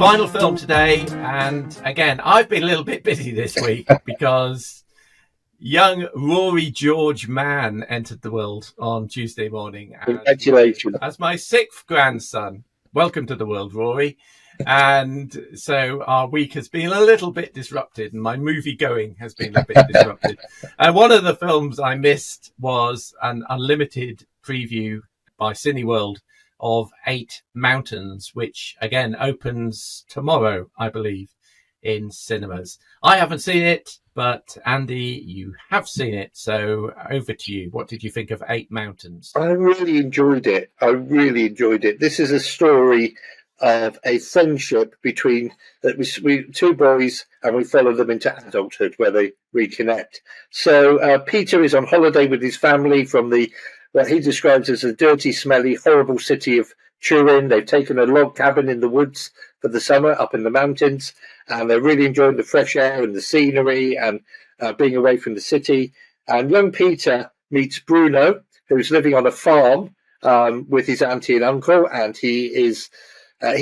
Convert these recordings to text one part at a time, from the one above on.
Final film today, and again, I've been a little bit busy this week because young Rory George Mann entered the world on Tuesday morning. Congratulations. As my 6th grandson. Welcome to the world, Rory. And so our week has been a little bit disrupted, and my movie going has been a bit disrupted. And one of the films I missed was an unlimited preview by Cineworld of 8 Mountains, which again opens tomorrow, I believe, in cinemas. I haven't seen it, but Andy, you have seen it, so over to you. What did you think of 8 Mountains? I really enjoyed it. This is a story of a friendship between we 2 boys, and we follow them into adulthood where they reconnect. So Peter is on holiday with his family from what he describes as a dirty, smelly, horrible city of Turin. They've taken a log cabin in the woods for the summer up in the mountains, and they're really enjoying the fresh air and the scenery and being away from the city. And young Peter meets Bruno, who's living on a farm with his auntie and uncle, and he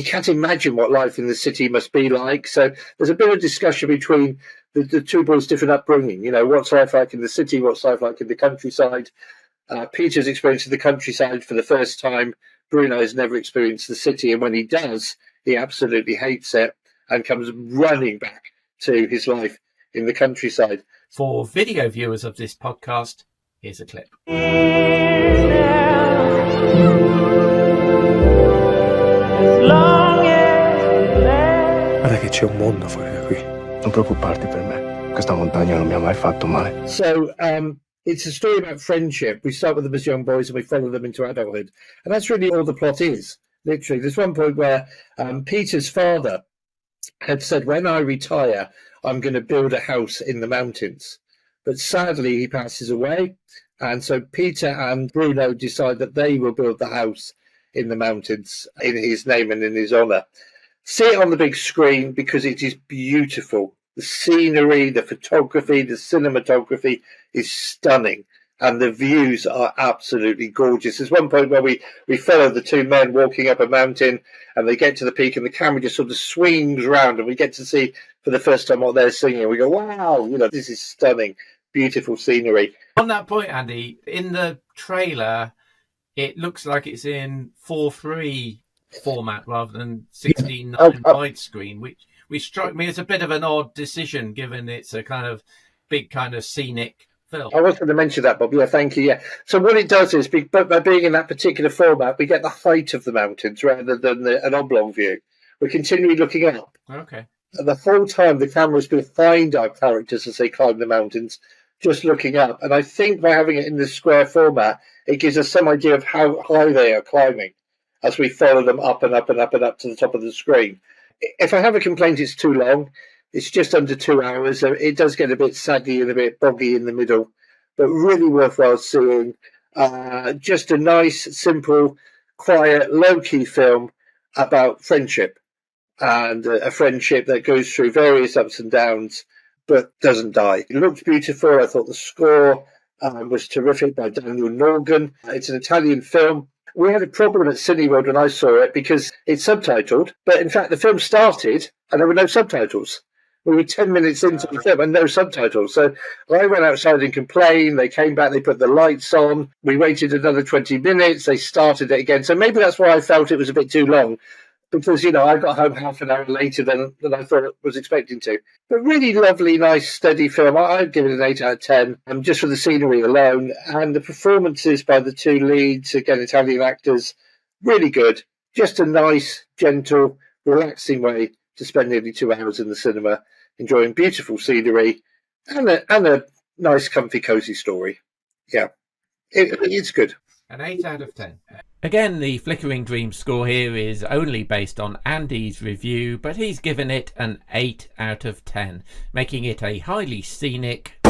can't imagine what life in the city must be like. So there's a bit of discussion between the 2 boys' different upbringing. You know, what's life like in the city, what's life like in the countryside. Peter's experiencing the countryside for the first time. Bruno has never experienced the city, and when he does, he absolutely hates it and comes running back to his life in the countryside. For video viewers of this podcast, here's a clip. Guarda che c'è un mondo fuori da qui. Non preoccuparti per me. Questa montagna non mi ha mai fatto male. So, it's a story about friendship. We start with them as young boys and we follow them into adulthood. And that's really all the plot is, literally. There's one point where Peter's father had said, when I retire, I'm going to build a house in the mountains. But sadly, he passes away. And so Peter and Bruno decide that they will build the house in the mountains in his name and in his honour. See it on the big screen because it is beautiful. The scenery, the photography, the cinematography is stunning, and the views are absolutely gorgeous. There's one point where we follow the 2 men walking up a mountain, and they get to the peak, and the camera just sort of swings around, and we get to see for the first time what they're singing. And we go, wow, this is stunning, beautiful scenery. On that point, Andy, in the trailer, it looks like it's in 4:3 format rather than 16:9 widescreen, which struck me as a bit of an odd decision, given it's a kind of big kind of scenic film. I was going to mention that, Bob. Yeah, thank you. Yeah. So what it does is, by being in that particular format, we get the height of the mountains rather than an oblong view. We're continually looking up. Okay. And the whole time, the camera is behind our characters as they climb the mountains, just looking up. And I think by having it in the square format, it gives us some idea of how high they are climbing as we follow them up and up and up and up to the top of the screen. If I have a complaint, it's too long. It's just under 2 hours. So it does get a bit saggy and a bit boggy in the middle, but really worthwhile seeing. Just a nice, simple, quiet, low-key film about friendship, and a friendship that goes through various ups and downs, but doesn't die. It looked beautiful. I thought the score was terrific by Daniel Norgan. It's an Italian film. We had a problem at Cineworld when I saw it because it's subtitled, but in fact the film started and there were no subtitles. We were 10 minutes into the film and no subtitles. So I went outside and complained. They came back, they put the lights on. We waited another 20 minutes. They started it again. So maybe that's why I felt it was a bit too long, because, I got home half an hour later than I thought I was expecting to. But really lovely, nice, steady film. I'd give it an 8 out of 10, just for the scenery alone. And the performances by the 2 leads, again, Italian actors, really good. Just a nice, gentle, relaxing way to spend nearly 2 hours in the cinema, enjoying beautiful scenery and a nice, comfy, cosy story. Yeah, it's good. An 8 out of 10. Again, the Flickering Dreams score here is only based on Andy's review, but he's given it an 8 out of 10, making it a highly scenic...